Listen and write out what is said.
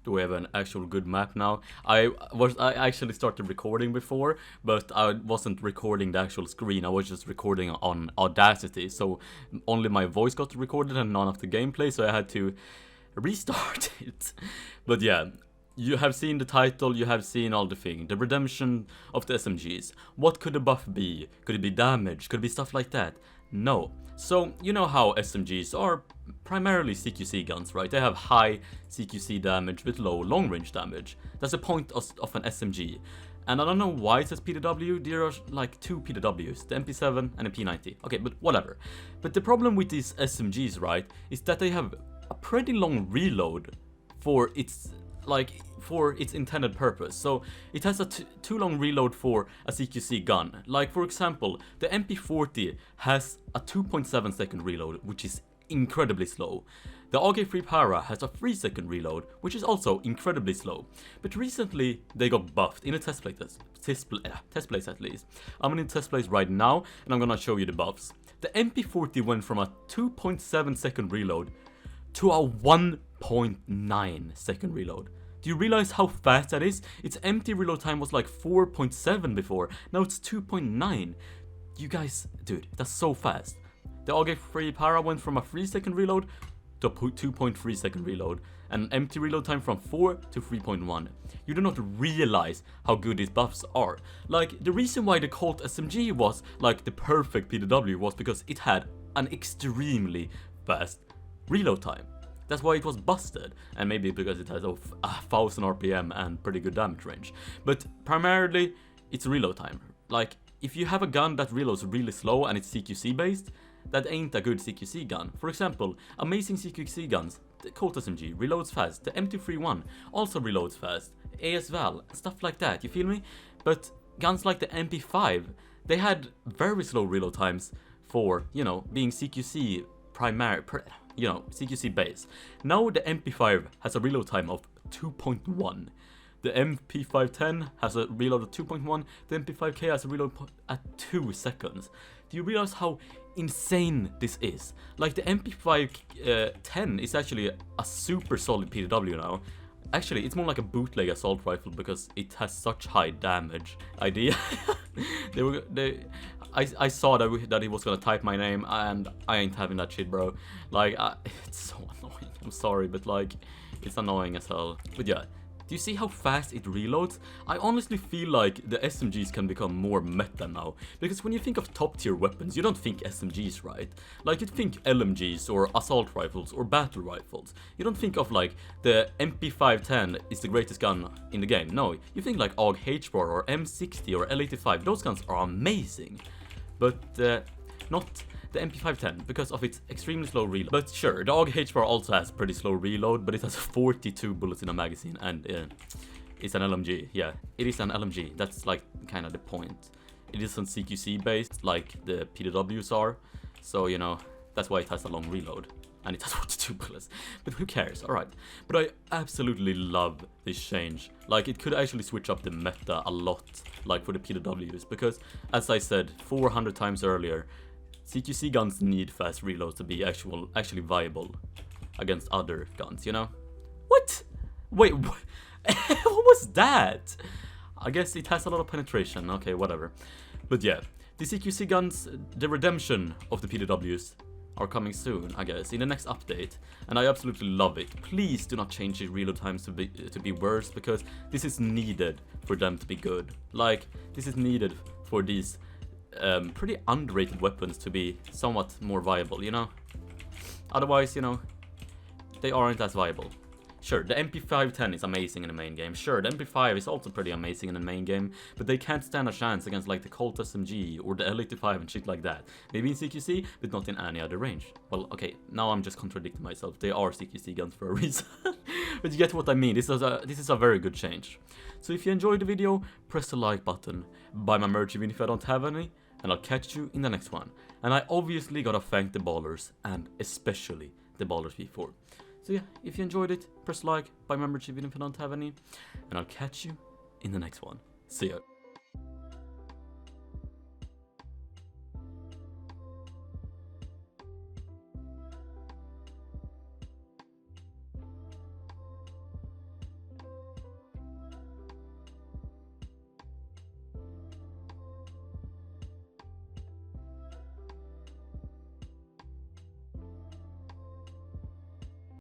Do we have an actual good map now? I actually started recording before, but I wasn't recording the actual screen. I was just recording on Audacity, so only my voice got recorded and none of the gameplay, so I had to restart it. But yeah, you have seen the title, you have seen all the thing. The redemption of the SMGs. What could the buff be? Could it be damage? Could it be stuff like that? No. So, you know how SMGs are primarily CQC guns, right? They have high CQC damage with low long-range damage. That's the point of an SMG. And I don't know why it says PDW, there are like two PDWs, the MP7 and the P90. Okay, but whatever. But the problem with these SMGs, right, is that they have a pretty long reload for its intended purpose. So it has a too long reload for a CQC gun. Like for example, the MP40 has a 2.7 second reload, which is incredibly slow. The 𝙎𝙬𝙧 has a 3-second reload, which is also incredibly slow. But recently they got buffed in a test place at least. I'm in a test place right now and I'm gonna show you the buffs. The MP40 went from a 2.7 second reload to a 1.9 second reload. Do you realize how fast that is? Its empty reload time was like 4.7 before, now it's 2.9. You guys, dude, that's so fast. The 𝙎𝙬𝙧 went from a 3-second reload to a 2.3 second reload, and an empty reload time from 4 to 3.1. You do not realize how good these buffs are. Like, the reason why the Colt SMG was like the perfect PDW was because it had an extremely fast reload time. That's why it was busted, and maybe because it has 1000 RPM and pretty good damage range. But primarily, it's reload time. Like, if you have a gun that reloads really slow and it's CQC based, that ain't a good CQC gun. For example, amazing CQC guns, the Colt SMG reloads fast, the M231 also reloads fast, ASVAL, stuff like that, you feel me? But guns like the MP5, they had very slow reload times for, you know, being CQC CQC base. Now the MP5 has a reload time of 2.1. The MP510 has a reload of 2.1. The MP5K has a reload at 2 seconds. Do you realize how insane this is? Like, the MP510 is actually a super solid PDW now. Actually, it's more like a bootleg assault rifle because it has such high damage. Idea. I saw that he was gonna type my name, and I ain't having that shit, bro. Like, it's so annoying. I'm sorry, but like, it's annoying as hell. But yeah. Do you see how fast it reloads? I honestly feel like the SMGs can become more meta now. Because when you think of top tier weapons, you don't think SMGs, right? Like, you think LMGs or assault rifles or battle rifles. You don't think of like the MP510 is the greatest gun in the game. No, you think like 𝙎𝙬𝙧 or M60 or L85. Those guns are amazing. But not the MP510 because of its extremely slow reload. But sure, the 𝙎𝙬𝙧 also has pretty slow reload, but it has 42 bullets in a magazine, and it's an LMG. Yeah, it is an LMG. That's like kind of the point. It isn't CQC based like the PDWs are, so you know, that's why it has a long reload. And it has 42 bullets. But who cares? Alright. But I absolutely love this change. Like, it could actually switch up the meta a lot, like for the PDWs, because as I said 400 times earlier, CQC guns need fast reloads to be actually viable against other guns, you know? What? Wait, what? What was that? I guess it has a lot of penetration. Okay, whatever. But yeah, the CQC guns, the redemption of the PDWs, are coming soon, I guess, in the next update, and I absolutely love it. Please do not change the reload times to be worse, because this is needed for them to be good. Like, this is needed for these pretty underrated weapons to be somewhat more viable, you know? Otherwise, you know, they aren't as viable. Sure, the MP510 is amazing in the main game. Sure, the MP5 is also pretty amazing in the main game, but they can't stand a chance against like the Colt SMG or the L85 and shit like that. Maybe in CQC, but not in any other range. Well, okay, now I'm just contradicting myself. They are CQC guns for a reason. But you get what I mean. This is a very good change. So if you enjoyed the video, press the like button, buy my merch even if I don't have any, and I'll catch you in the next one. And I obviously gotta thank the ballers, and especially the ballers before. So yeah, if you enjoyed it, press like, buy membership even if you don't have any, and I'll catch you in the next one. See ya.